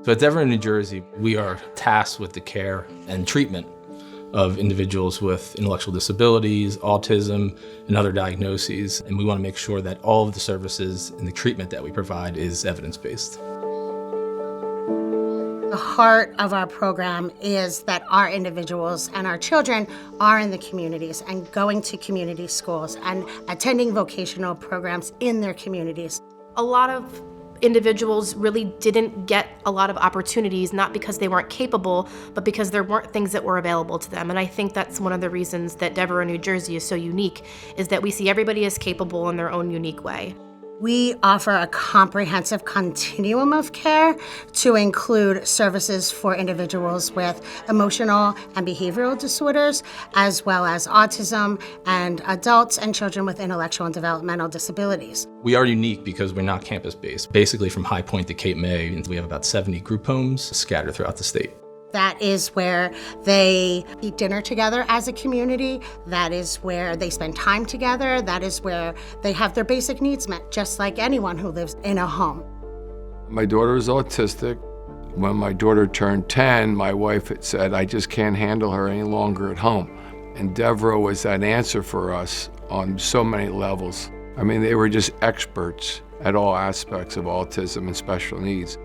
So at Devereux, New Jersey, we are tasked with the care and treatment of individuals with intellectual disabilities, autism, and other diagnoses. And we want to make sure that all of the services and the treatment that we provide is evidence-based. The heart of our program is that our individuals and our children are in the communities and going to community schools and attending vocational programs in their communities. A lot of individuals really didn't get a lot of opportunities, not because they weren't capable, but because there weren't things that were available to them. And I think that's one of the reasons that Devereux, New Jersey is so unique, is that we see everybody as capable in their own unique way. We offer a comprehensive continuum of care to include services for individuals with emotional and behavioral disorders, as well as autism, and adults and children with intellectual and developmental disabilities. We are unique because we're not campus-based. Basically from High Point to Cape May, we have about 70 group homes scattered throughout the state. That is where they eat dinner together as a community. That is where they spend time together. That is where they have their basic needs met, just like anyone who lives in a home. My daughter is autistic. When my daughter turned 10, my wife had said, I just can't handle her any longer at home. And Devereux was that answer for us on so many levels. I mean, they were just experts at all aspects of autism and special needs.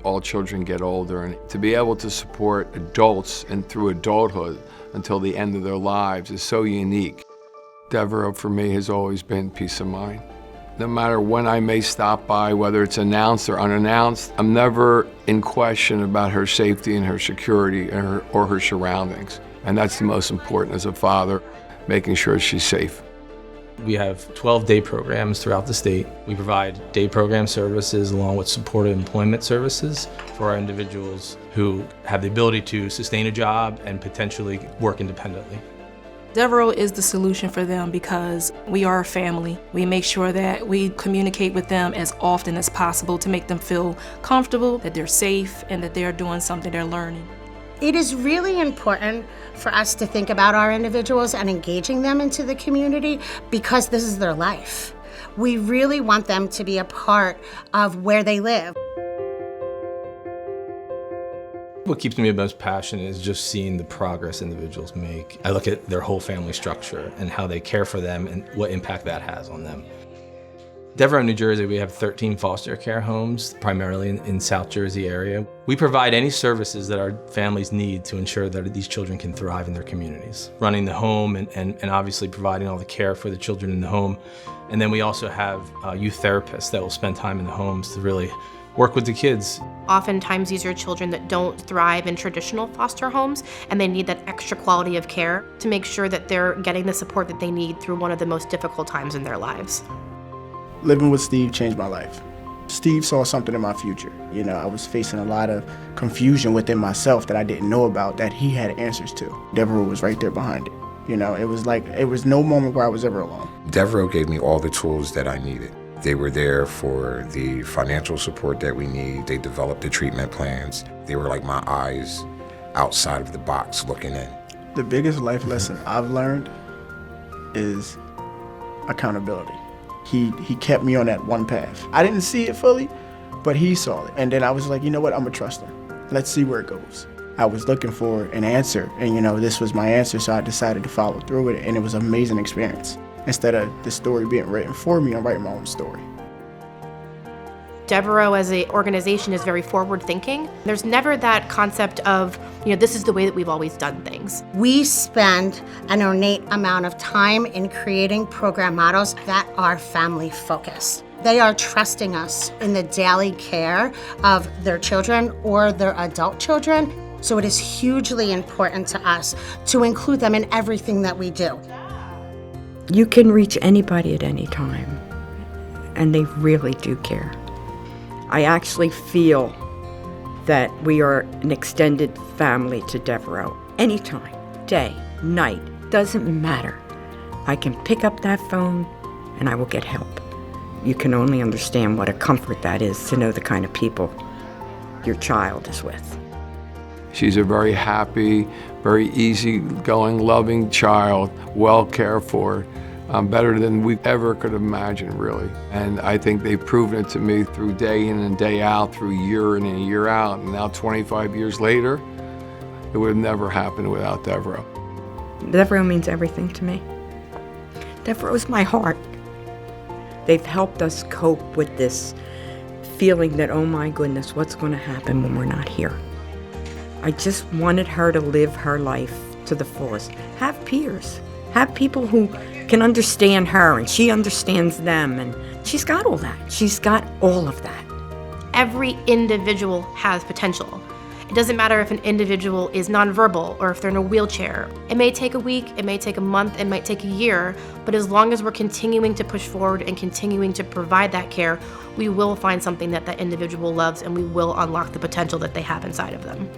All children get older, and to be able to support adults and through adulthood until the end of their lives is so unique. Devereux for me has always been peace of mind. No matter when I may stop by, whether it's announced or unannounced, I'm never in question about her safety and her security or her surroundings. And that's the most important as a father, making sure she's safe. We have 12 day programs throughout the state. We provide day program services along with supportive employment services for our individuals who have the ability to sustain a job and potentially work independently. Devereux is the solution for them because we are a family. We make sure that we communicate with them as often as possible to make them feel comfortable, that they're safe, and that they're doing something they're learning. It is really important for us to think about our individuals and engaging them into the community because this is their life. We really want them to be a part of where they live. What keeps me most passionate is just seeing the progress individuals make. I look at their whole family structure and how they care for them and what impact that has on them. Devereux, New Jersey, we have 13 foster care homes, primarily in South Jersey area. We provide any services that our families need to ensure that these children can thrive in their communities. Running the home and obviously providing all the care for the children in the home. And then we also have youth therapists that will spend time in the homes to really work with the kids. Oftentimes these are children that don't thrive in traditional foster homes, and they need that extra quality of care to make sure that they're getting the support that they need through one of the most difficult times in their lives. Living with Steve changed my life. Steve saw something in my future. You know, I was facing a lot of confusion within myself that I didn't know about that he had answers to. Devereux was right there behind it. You know, it was no moment where I was ever alone. Devereux gave me all the tools that I needed. They were there for the financial support that we need. They developed the treatment plans. They were like my eyes outside of the box looking in. The biggest life lesson I've learned is accountability. He kept me on that one path. I didn't see it fully, but he saw it. And then I was like, you know what, I'm gonna trust him. Let's see where it goes. I was looking for an answer, and you know, this was my answer, so I decided to follow through with it, and it was an amazing experience. Instead of the story being written for me, I'm writing my own story. Devereux as an organization is very forward-thinking. There's never that concept of, you know, this is the way that we've always done things. We spend an ornate amount of time in creating program models that are family-focused. They are trusting us in the daily care of their children or their adult children, so it is hugely important to us to include them in everything that we do. You can reach anybody at any time, and they really do care. I actually feel that we are an extended family to Devereux. Anytime, day, night, doesn't matter. I can pick up that phone and I will get help. You can only understand what a comfort that is to know the kind of people your child is with. She's a very happy, very easygoing, loving child, well cared for. better than we ever could imagine, really. And I think they've proven it to me through day in and day out, through year in and year out. And now 25 years later, it would have never happened without Devereux. Devereux means everything to me. Devereux's my heart. They've helped us cope with this feeling that, oh my goodness, what's going to happen when we're not here? I just wanted her to live her life to the fullest. Have peers. Have people who can understand her and she understands them, and she's got all that. She's got all of that. Every individual has potential. It doesn't matter if an individual is nonverbal or if they're in a wheelchair. It may take a week, it may take a month, it might take a year, but as long as we're continuing to push forward and continuing to provide that care, we will find something that that individual loves and we will unlock the potential that they have inside of them.